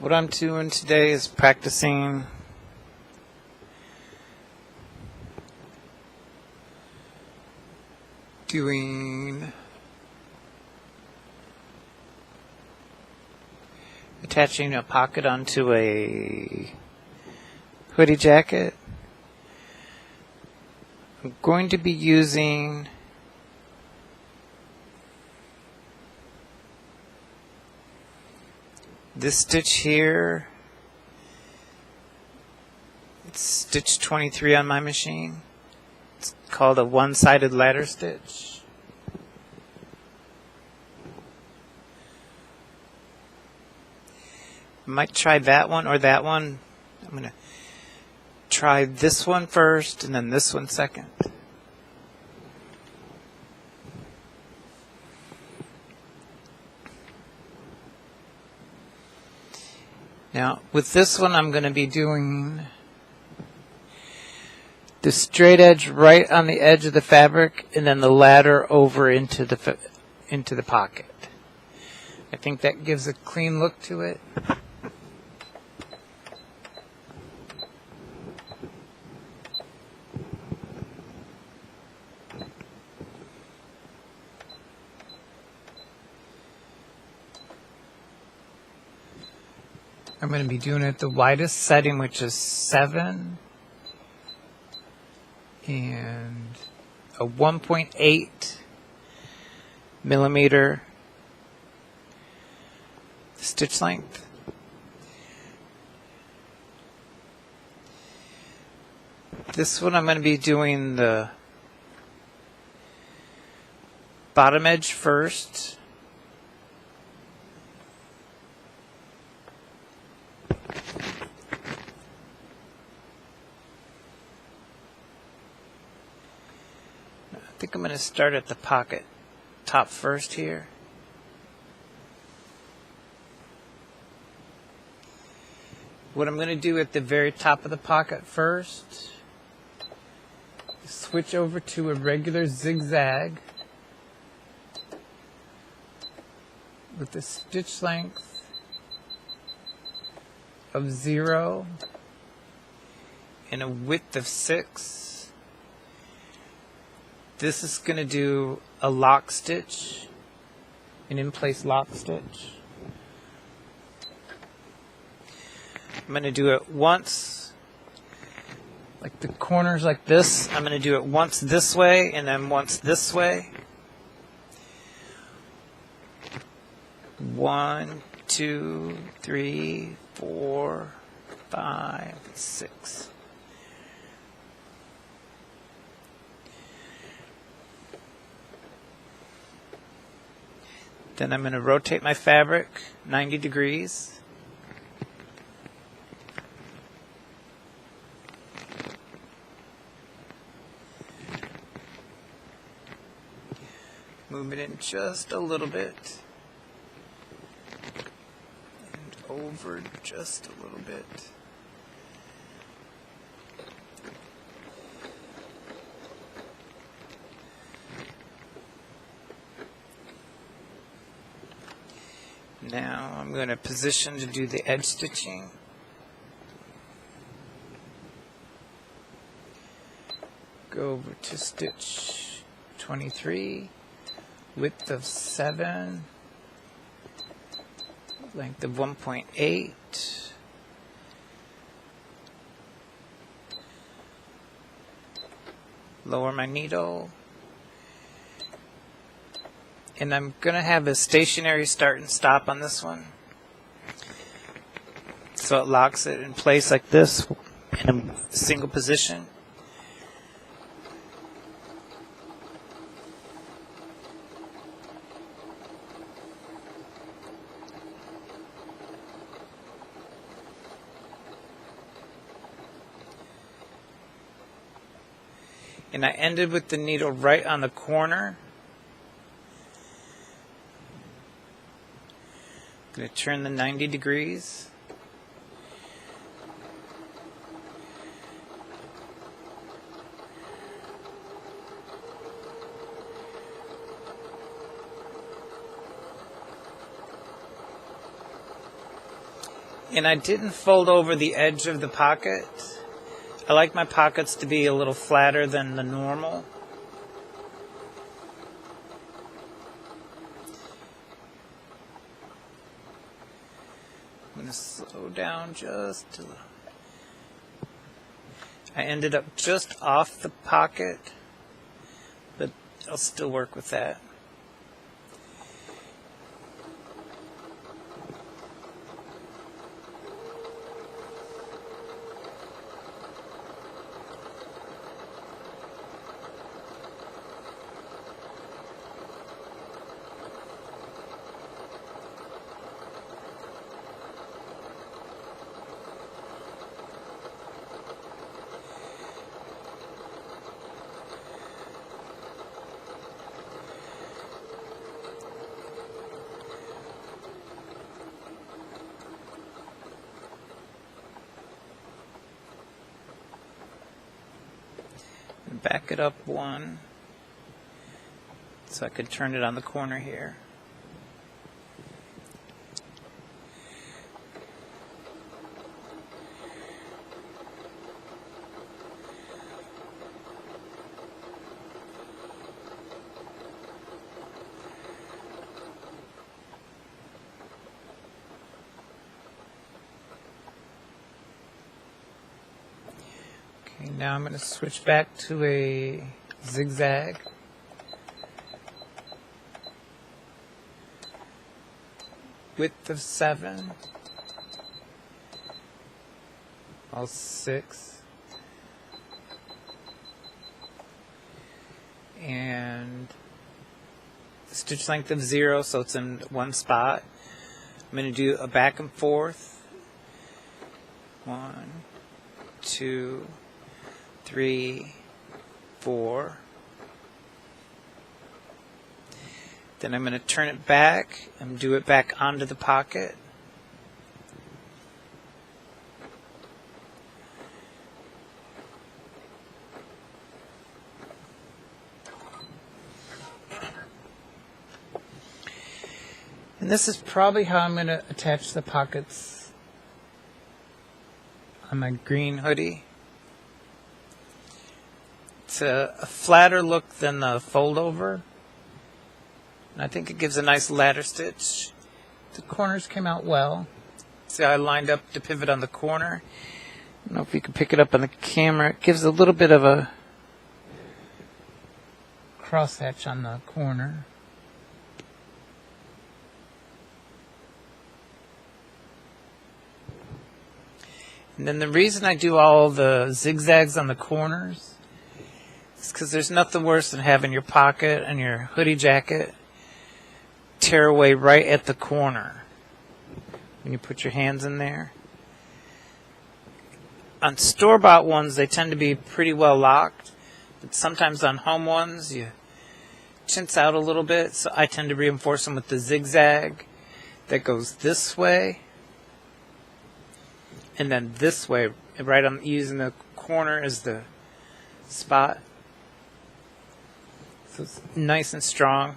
What I'm doing today is practicing attaching a pocket onto a hoodie jacket. I'm going to be using this stitch here. It's stitch 23 on my machine. It's called a one-sided ladder stitch. I might try that one or that one. I'm going to try this one first and then this one second. Now, with this one, I'm going to be doing the straight edge right on the edge of the fabric, and then the ladder over into the pocket. I think that gives a clean look to it. I'm going to be doing it the widest setting, which is 7 and a 1.8 millimeter stitch length. This one I'm going to be doing the bottom edge first. I think I'm going to start at the pocket top first here. What I'm going to do at the very top of the pocket first is switch over to a regular zigzag with a stitch length of 0 and a width of 6. This is going to do a lock stitch, an in-place lock stitch. I'm going to do it once, like the corners like this. I'm going to do it once this way and then once this way. 1, 2, 3, 4, 5, 6. Then I'm going to rotate my fabric 90 degrees. Move it in just a little bit. And over just a little bit. Now I'm going to position to do the edge stitching. Go over to stitch 23, width of 7, length of 1.8. Lower my needle. And I'm going to have a stationary start and stop on this one. So it locks it in place like this in a single position. And I ended with the needle right on the corner. I'm going to turn the 90 degrees. And I didn't fold over the edge of the pocket. I like my pockets to be a little flatter than the normal. I'm going to slow down just a little. I ended up just off the pocket, but I'll still work with that. Back it up one so I could turn it on the corner here. Now I'm going to switch back to a zigzag. Width of 7. All 6. And stitch length of 0, so it's in one spot. I'm going to do a back and forth. 1, 2, 3, 4. Then I'm going to turn it back and do it back onto the pocket. And this is probably how I'm going to attach the pockets on my green hoodie. It's a flatter look than the fold over. And I think it gives a nice ladder stitch. The corners came out well. See how I lined up the pivot on the corner? I don't know if you can pick it up on the camera. It gives a little bit of a crosshatch on the corner. And then the reason I do all the zigzags on the corners is because there's nothing worse than having your pocket and your hoodie jacket tear away right at the corner when you put your hands in there. On store-bought ones, they tend to be pretty well locked, but sometimes on home ones, you chintz out a little bit, so I tend to reinforce them with the zigzag that goes this way and then this way, right on using the corner as the spot. So it's nice and strong.